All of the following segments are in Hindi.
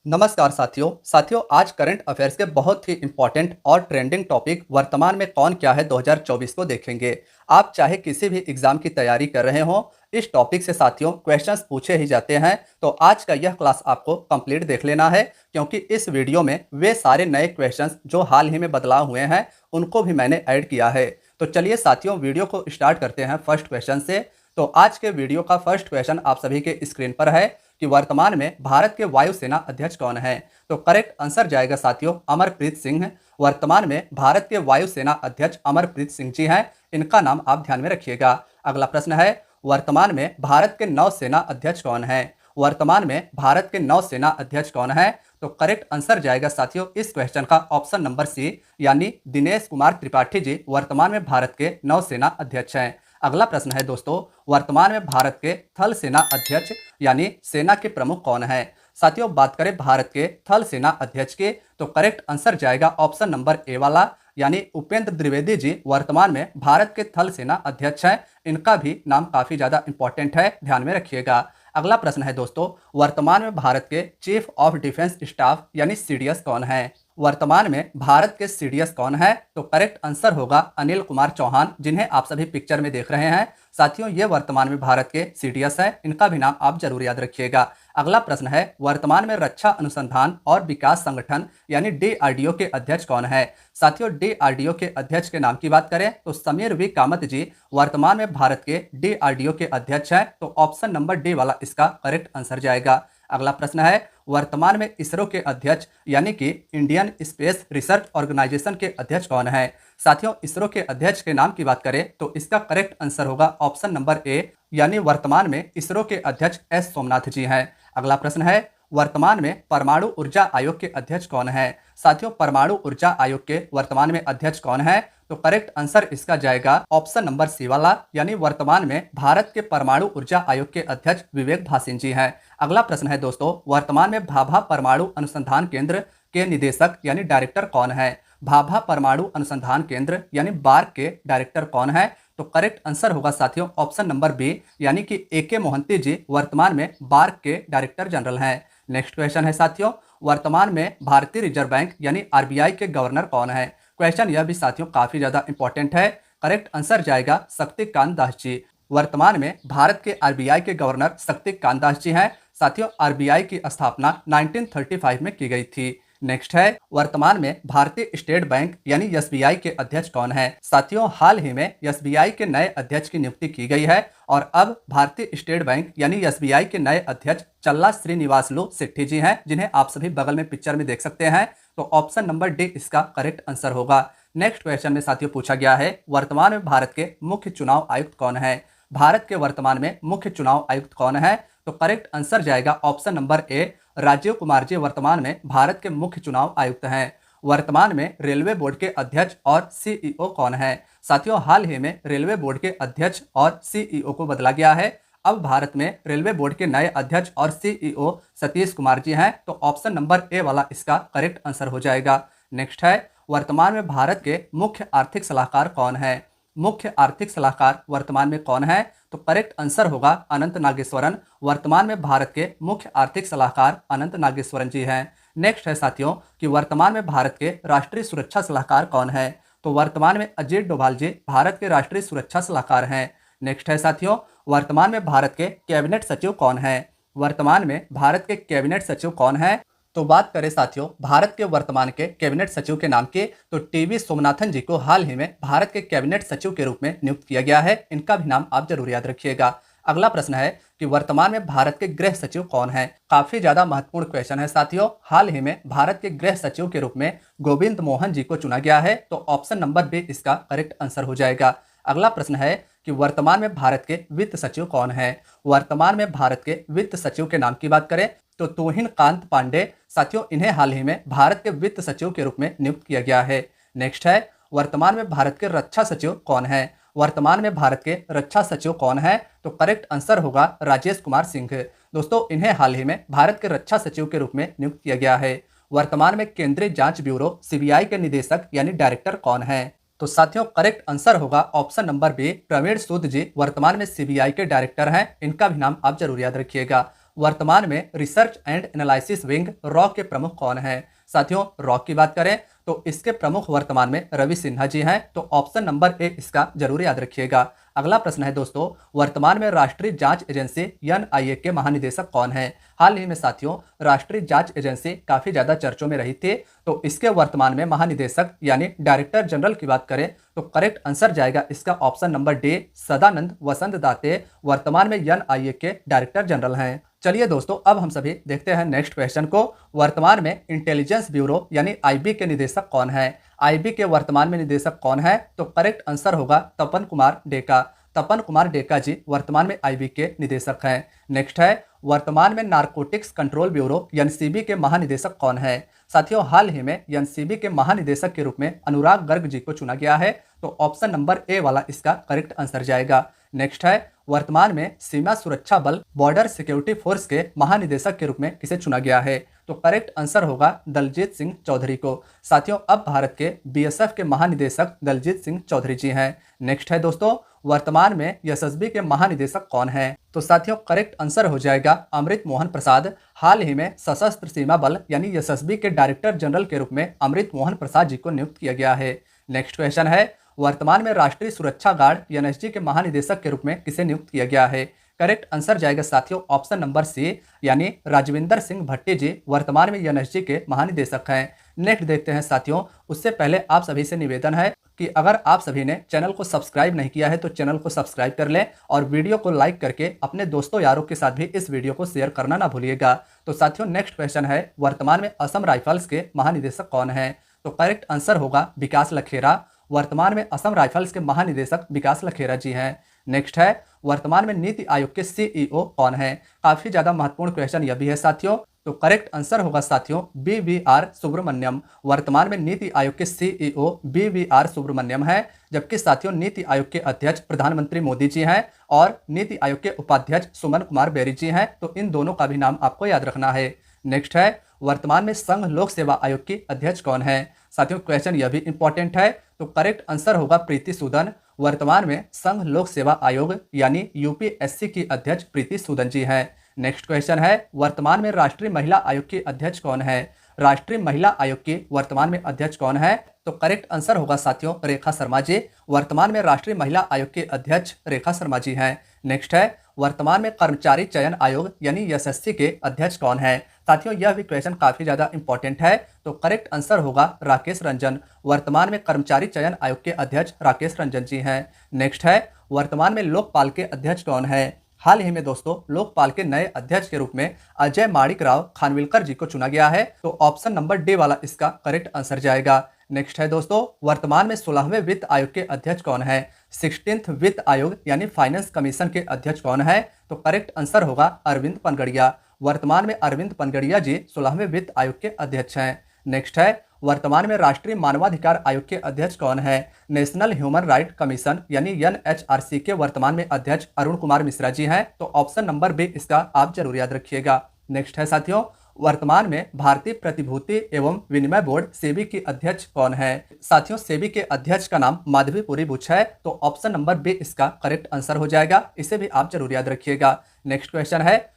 नमस्कार साथियों आज करंट अफेयर्स के बहुत ही इंपॉर्टेंट और ट्रेंडिंग टॉपिक वर्तमान में कौन क्या है 2024 को देखेंगे। आप चाहे किसी भी एग्जाम की तैयारी कर रहे हो, इस टॉपिक से साथियों क्वेश्चंस पूछे ही जाते हैं। तो आज का यह क्लास आपको कंप्लीट देख लेना है, क्योंकि इस वीडियो में वे सारे नए क्वेश्चंस जो हाल ही में बदलाव हुए हैं उनको भी मैंने ऐड किया है। तो चलिए साथियों वीडियो को स्टार्ट करते हैं फर्स्ट क्वेश्चन से। तो आज के वीडियो का फर्स्ट क्वेश्चन आप सभी के स्क्रीन पर है कि वर्तमान में भारत के वायुसेना अध्यक्ष कौन है। तो करेक्ट आंसर जाएगा साथियों अमरप्रीत सिंह। वर्तमान में भारत के वायुसेना अध्यक्ष अमरप्रीत सिंह जी हैं, इनका नाम आप ध्यान में रखिएगा। अगला प्रश्न है, वर्तमान में भारत के नौसेना अध्यक्ष कौन है। वर्तमान में भारत के नौसेना अध्यक्ष कौन है। तो करेक्ट आंसर जाएगा साथियों इस क्वेश्चन का ऑप्शन नंबर सी, यानी दिनेश कुमार त्रिपाठी जी वर्तमान में भारत के नौसेना अध्यक्ष हैं। अगला प्रश्न है दोस्तों, वर्तमान में भारत के थल सेना अध्यक्ष यानी सेना के प्रमुख कौन है। साथियों बात करें भारत के थल सेना अध्यक्ष के, तो करेक्ट आंसर जाएगा ऑप्शन नंबर ए वाला, यानी उपेंद्र द्विवेदी जी वर्तमान में भारत के थल सेना अध्यक्ष हैं। इनका भी नाम काफी ज्यादा इंपॉर्टेंट है, ध्यान में रखिएगा। अगला प्रश्न है दोस्तों, वर्तमान में भारत के चीफ ऑफ डिफेंस स्टाफ यानी सीडीएस कौन है। वर्तमान में भारत के सीडीएस कौन है। तो करेक्ट आंसर होगा अनिल कुमार चौहान, जिन्हें आप सभी पिक्चर में देख रहे हैं। साथियों ये वर्तमान में भारत के सीडीएस है, इनका भी नाम आप जरूर याद रखिएगा। अगला प्रश्न है, वर्तमान में रक्षा अनुसंधान और विकास संगठन यानी डीआरडीओ के अध्यक्ष कौन है। साथियों डीआरडीओ के अध्यक्ष के नाम की बात करें तो समीर वी कामत जी वर्तमान में भारत के डीआरडीओ के अध्यक्ष हैं। तो ऑप्शन नंबर डी वाला इसका करेक्ट आंसर जाएगा। अगला प्रश्न है, वर्तमान में इसरो के अध्यक्ष यानी कि इंडियन स्पेस रिसर्च ऑर्गेनाइजेशन के अध्यक्ष कौन है। साथियों इसरो के अध्यक्ष के नाम की बात करें तो इसका करेक्ट आंसर होगा ऑप्शन नंबर ए, यानी वर्तमान में इसरो के अध्यक्ष एस सोमनाथ जी हैं। अगला प्रश्न है, वर्तमान में परमाणु ऊर्जा आयोग के अध्यक्ष कौन है। साथियों परमाणु ऊर्जा आयोग के वर्तमान में अध्यक्ष कौन है। तो करेक्ट आंसर इसका जाएगा ऑप्शन नंबर सी वाला, यानी वर्तमान में भारत के परमाणु ऊर्जा आयोग के अध्यक्ष विवेक भासिन जी हैं। अगला प्रश्न है दोस्तों, वर्तमान में भाभा परमाणु अनुसंधान केंद्र के निदेशक यानी डायरेक्टर कौन है। भाभा परमाणु अनुसंधान केंद्र यानी बार्क के डायरेक्टर कौन है। तो करेक्ट आंसर होगा साथियों ऑप्शन नंबर बी, यानी कि AK मोहंती जी वर्तमान में बार्क के डायरेक्टर जनरल हैं। नेक्स्ट क्वेश्चन है साथियों, वर्तमान में भारतीय रिजर्व बैंक यानी RBI के गवर्नर कौन है। क्वेश्चन यह भी साथियों काफी ज्यादा इंपॉर्टेंट है। करेक्ट आंसर जाएगा शक्तिकांत दास जी। वर्तमान में भारत के RBI के गवर्नर शक्तिकांत दास जी हैं। साथियों RBI की स्थापना 1935 में की गई थी। नेक्स्ट है, वर्तमान में भारतीय स्टेट बैंक यानी SBI के अध्यक्ष कौन है। साथियों हाल ही में SBI के नए अध्यक्ष की नियुक्ति की गई है और अब भारतीय स्टेट बैंक यानी SBI के नए अध्यक्ष चल्ला श्रीनिवासलु सेट्टी जी हैं, जिन्हें आप सभी बगल में पिक्चर में देख सकते हैं। तो ऑप्शन नंबर डी इसका करेक्ट आंसर होगा। नेक्स्ट क्वेश्चन में साथियों पूछा गया है, वर्तमान में भारत के मुख्य चुनाव आयुक्त कौन है। भारत के वर्तमान में मुख्य चुनाव आयुक्त कौन है। तो करेक्ट आंसर जाएगा option number A, Rajiv Kumar ji वर्तमान में भारत के मुख्य चुनाव आयुक्त हैं। वर्तमान में रेलवे बोर्ड के अध्यक्ष और CEO कौन है। साथियों हाल ही में रेलवे बोर्ड के अध्यक्ष और CEO को बदला गया है। अब भारत में रेलवे बोर्ड के नए अध्यक्ष और CEO सतीश कुमार जी हैं। तो ऑप्शन नंबर ए वाला इसका करेक्ट आंसर हो जाएगा। नेक्स्ट है, वर्तमान में भारत के मुख्य आर्थिक सलाहकार कौन है। मुख्य आर्थिक सलाहकार वर्तमान में कौन है। तो करेक्ट आंसर होगा अनंत नागेश्वरन। वर्तमान में भारत के मुख्य आर्थिक सलाहकार अनंत नागेश्वरन जी हैं। नेक्स्ट है साथियों कि वर्तमान में भारत के राष्ट्रीय सुरक्षा सलाहकार कौन है। तो वर्तमान में अजीत डोभाल जी भारत के राष्ट्रीय सुरक्षा सलाहकार हैं। नेक्स्ट है साथियों, वर्तमान में भारत के कैबिनेट सचिव कौन है। वर्तमान में भारत के कैबिनेट सचिव कौन है। तो बात करें साथियों भारत के वर्तमान के कैबिनेट सचिव के नाम की, तो टीवी सोमनाथन जी को हाल ही में भारत के कैबिनेट सचिव के रूप में नियुक्त किया गया है। इनका भी नाम आप जरूर याद रखिएगा। अगला प्रश्न है कि वर्तमान में भारत के गृह सचिव कौन है। काफी ज्यादा महत्वपूर्ण क्वेश्चन है साथियों। हाल ही में भारत के गृह सचिव के रूप में गोविंद मोहन जी को चुना गया है। तो ऑप्शन नंबर बी इसका करेक्ट आंसर हो जाएगा। अगला प्रश्न है कि वर्तमान में भारत के वित्त सचिव कौन है। वर्तमान में भारत के वित्त सचिव के नाम की बात करें तो तोहिन कांत पांडे। साथियों इन्हें हाल ही में भारत के वित्त सचिव के रूप में नियुक्त किया गया है। नेक्स्ट है, वर्तमान में भारत के रक्षा सचिव कौन है। वर्तमान में भारत के रक्षा सचिव कौन है। तो करेक्ट आंसर होगा राजेश कुमार सिंह। दोस्तों इन्हें हाल ही में भारत के रक्षा सचिव के रूप में नियुक्त किया गया है। वर्तमान में केंद्रीय जांच ब्यूरो CBI के निदेशक यानी डायरेक्टर कौन है। तो साथियों करेक्ट आंसर होगा ऑप्शन नंबर बी, प्रवीण सूद जी वर्तमान में CBI के डायरेक्टर हैं। इनका भी नाम आप जरूर याद रखिएगा। वर्तमान में research and analysis wing raw के प्रमुख कौन हैं? साथियों, रॉ की बात करें तो इसके प्रमुख वर्तमान में रवि सिन्हा जी हैं, तो ऑप्शन नंबर ए इसका जरूर याद रखिएगा। अगला प्रश्न है दोस्तों, वर्तमान में राष्ट्रीय जांच एजेंसी एनआईए के महानिदेशक कौन है? हाल ही में साथियों राष्ट्रीय जांच एजेंसी काफी ज्यादा चर्चों में रही थी, तो इसके वर्तमान में महानिदेशक यानी डायरेक्टर जनरल की बात करें तो करेक्ट आंसर जाएगा इसका ऑप्शन नंबर डी, सदानंद वसंत दाते वर्तमान में एनआईए के डायरेक्टर जनरल हैं। चलिए दोस्तों, अब हम सभी देखते हैं नेक्स्ट क्वेश्चन को। वर्तमान में इंटेलिजेंस ब्यूरो यानी आईबी के निदेशक कौन है? आईबी के वर्तमान में निदेशक कौन है? तो करेक्ट आंसर होगा तपन कुमार डेका। तपन कुमार डेका जी वर्तमान में आईबी के निदेशक हैं। नेक्स्ट है, वर्तमान में नारकोटिक्स कंट्रोल ब्यूरो एनसीबी के महानिदेशक कौन है? साथियों, हाल ही में एनसीबी के महानिदेशक के रूप में अनुराग गर्ग जी को चुना गया है, तो ऑप्शन नंबर ए वाला इसका करेक्ट आंसर जाएगा। नेक्स्ट है, वर्तमान में सीमा सुरक्षा बल बॉर्डर सिक्योरिटी फोर्स के महानिदेशक के रूप में किसे चुना गया है? तो करेक्ट आंसर होगा दलजीत सिंह चौधरी को। साथियों, अब भारत के बीएसएफ के महानिदेशक दलजीत सिंह चौधरी जी हैं। नेक्स्ट है दोस्तों, वर्तमान में एसएसबी के महानिदेशक कौन हैं? तो साथियों करेक्ट आंसर हो जाएगा अमृत मोहन प्रसाद। हाल ही में सशस्त्र सीमा बल यानी एसएसबी के डायरेक्टर जनरल के रूप में अमृत मोहन प्रसाद जी को नियुक्त किया गया है। नेक्स्ट क्वेश्चन है, वर्तमान में राष्ट्रीय सुरक्षा गार्ड एनएसजी के महानिदेशक के रूप में किसे नियुक्त किया गया है? करेक्ट आंसर जाएगा साथियों ऑप्शन नंबर सी, यानी राजविंदर सिंह भट्टी जी वर्तमान में एनएसजी के महानिदेशक हैं। नेक्स्ट देखते हैं साथियों, उससे पहले आप सभी से निवेदन है कि अगर आप सभी ने चैनल को सब्सक्राइब नहीं किया है तो चैनल को सब्सक्राइब कर लें और वीडियो को लाइक करके अपने दोस्तों यारों के साथ भी इस वीडियो को शेयर करना ना भूलिएगा। तो साथियों नेक्स्ट क्वेश्चन है, वर्तमान में असम राइफल्स के महानिदेशक कौन है? तो करेक्ट आंसर होगा विकास लखेरा। वर्तमान में असम राइफल्स के महानिदेशक विकास लखेरा जी हैं। नेक्स्ट है, वर्तमान में नीति आयोग के सीईओ कौन है? काफी ज्यादा महत्वपूर्ण क्वेश्चन यह भी है साथियों, तो करेक्ट आंसर होगा साथियों बीवीआर सुब्रमण्यम। वर्तमान में नीति आयोग के सीईओ बीवीआर सुब्रमण्यम है, जबकि साथियों नीति आयोग के अध्यक्ष प्रधानमंत्री मोदी जी हैं और नीति आयोग के उपाध्यक्ष सुमन कुमार बेरी जी हैं, तो इन दोनों का भी नाम आपको याद रखना है। नेक्स्ट है, वर्तमान में संघ लोक सेवा आयोग की अध्यक्ष कौन है? साथियों क्वेश्चन यह भी इंपॉर्टेंट है, तो करेक्ट आंसर होगा प्रीति सूदन। वर्तमान में संघ लोक सेवा आयोग यानी यूपीएससी की अध्यक्ष प्रीति सूदन जी हैं। नेक्स्ट क्वेश्चन है, वर्तमान में राष्ट्रीय महिला आयोग की अध्यक्ष कौन है? राष्ट्रीय महिला आयोग की वर्तमान में अध्यक्ष कौन है? तो करेक्ट आंसर होगा साथियों रेखा शर्मा जी। वर्तमान में राष्ट्रीय महिला आयोग के अध्यक्ष रेखा शर्मा जी हैं। नेक्स्ट है, वर्तमान में कर्मचारी चयन आयोग यानी एसएससी के अध्यक्ष कौन है? साथियों यह भी क्वेश्चन काफी ज्यादा इंपॉर्टेंट है, तो करेक्ट आंसर होगा राकेश रंजन। वर्तमान में कर्मचारी चयन आयोग के अध्यक्ष राकेश रंजन जी हैं। नेक्स्ट है, वर्तमान में लोकपाल के अध्यक्ष कौन है? हाल ही में दोस्तों लोकपाल के नए अध्यक्ष के रूप में अजय माणिक राव खानविलकर जी को चुना गया है, तो ऑप्शन नंबर डी वाला इसका करेक्ट आंसर जाएगा। नेक्स्ट है दोस्तों, वर्तमान में 16वें वित्त आयोग के अध्यक्ष कौन है? 16th वित्त आयोग यानी फाइनेंस कमीशन के अध्यक्ष कौन है? तो करेक्ट आंसर होगा अरविंद पनगड़िया। वर्तमान में अरविंद पनगड़िया जी 16वें वित्त आयोग के अध्यक्ष हैं। नेक्स्ट है, वर्तमान में राष्ट्रीय मानवाधिकार आयोग के अध्यक्ष कौन है? नेशनल ह्यूमन राइट कमीशन यानी एनएचआरसी के वर्तमान में अध्यक्ष अरुण कुमार मिश्रा जी हैं, तो ऑप्शन नंबर बी इसका आप जरूर याद रखिएगा। नेक्स्ट है साथियों, वर्तमान में भारतीय प्रतिभूति एवं विनिमय बोर्ड सेबी की अध्यक्ष कौन है? साथियों सेबी के अध्यक्ष का नाम माधवी पुरी बुच है, तो ऑप्शन नंबर बी इसका करेक्ट आंसर हो जाएगा। इसे भी आप जरूर याद रखिएगा। नेक्स्ट क्वेश्चन है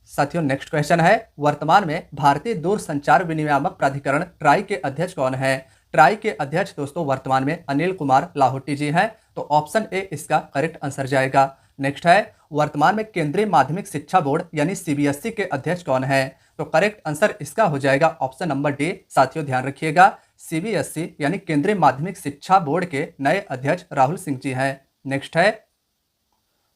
साथियों, नेक्स्ट क्वेश्चन है, वर्तमान में भारतीय दूरसंचार विनियामक प्राधिकरण ट्राई के अध्यक्ष कौन है? ट्राई के अध्यक्ष दोस्तों वर्तमान में अनिल कुमार लाहौटी जी हैं, तो ऑप्शन ए इसका करेक्ट आंसर जाएगा। नेक्स्ट है, वर्तमान में केंद्रीय माध्यमिक शिक्षा बोर्ड यानी सीबीएसई के अध्यक्ष कौन है? तो करेक्ट आंसर इसका हो जाएगा ऑप्शन नंबर डी। साथियों ध्यान रखिएगा, सीबीएसई यानी केंद्रीय माध्यमिक शिक्षा बोर्ड के नए अध्यक्ष राहुल सिंह जी हैं। नेक्स्ट है,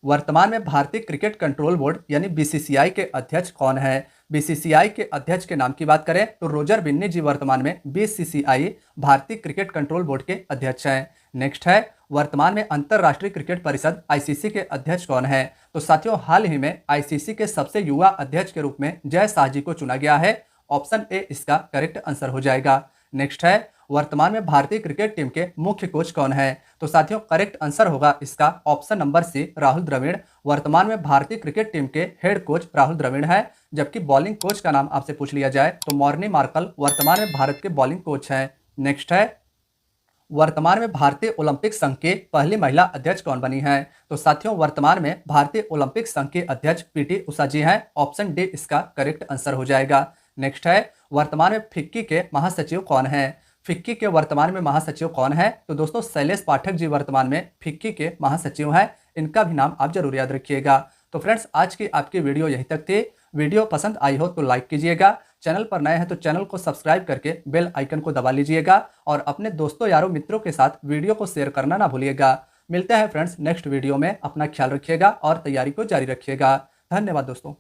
वर्तमान में भारतीय क्रिकेट कंट्रोल बोर्ड यानी बीसीसीआई के अध्यक्ष कौन है? बीसीसीआई के अध्यक्ष के नाम की बात करें तो रोजर बिन्नी जी वर्तमान में बीसीसीआई भारतीय क्रिकेट कंट्रोल बोर्ड के अध्यक्ष हैं। नेक्स्ट है, वर्तमान में अंतरराष्ट्रीय क्रिकेट परिषद आईसीसी के अध्यक्ष कौन है? तो साथियों हाल ही में आईसीसी के सबसे युवा अध्यक्ष के रूप में जय शाह जी को चुना गया है, ऑप्शन ए इसका करेक्ट आंसर हो जाएगा। नेक्स्ट है, वर्तमान में भारतीय क्रिकेट टीम के मुख्य कोच कौन है? तो साथियों करेक्ट आंसर होगा इसका option number C Rahul Dravid. वर्तमान में भारतीय क्रिकेट टीम के हेड कोच राहुल द्रविड़ है, जबकि बॉलिंग कोच का नाम आपसे पूछ लिया जाए तो मॉर्नी मार्कल वर्तमान में भारत के बॉलिंग कोच हैं। नेक्स्ट है, वर्तमान में भारतीय ओलंपिक संघ के पहली महिला अध्यक्ष कौन बनी हैं? तो साथियों वर्तमान में भारतीय ओलंपिक संघ के अध्यक्ष पीटी उषा जी हैं। ऑप्शन डी इसका करेक्ट आंसर हो जाएगा। नेक्स्ट है, वर्तमान में फिक्की के महासचिव कौन हैं? फिक्की के वर्तमान में महासचिव कौन है? तो दोस्तों शैलेश पाठक जी वर्तमान में फिक्की के महासचिव हैं। इनका भी नाम आप जरूर याद रखिएगा। तो फ्रेंड्स आज की आपकी वीडियो यहीं तक थी। वीडियो पसंद आई हो तो लाइक कीजिएगा, चैनल पर नए हैं तो चैनल को सब्सक्राइब करके बेल आइकन को दबा लीजिएगा और अपने दोस्तों यारों मित्रों के साथ वीडियो को शेयर करना ना भूलिएगा। मिलते हैं फ्रेंड्स नेक्स्ट वीडियो में। अपना ख्याल रखिएगा और तैयारी को जारी रखिएगा। धन्यवाद दोस्तों।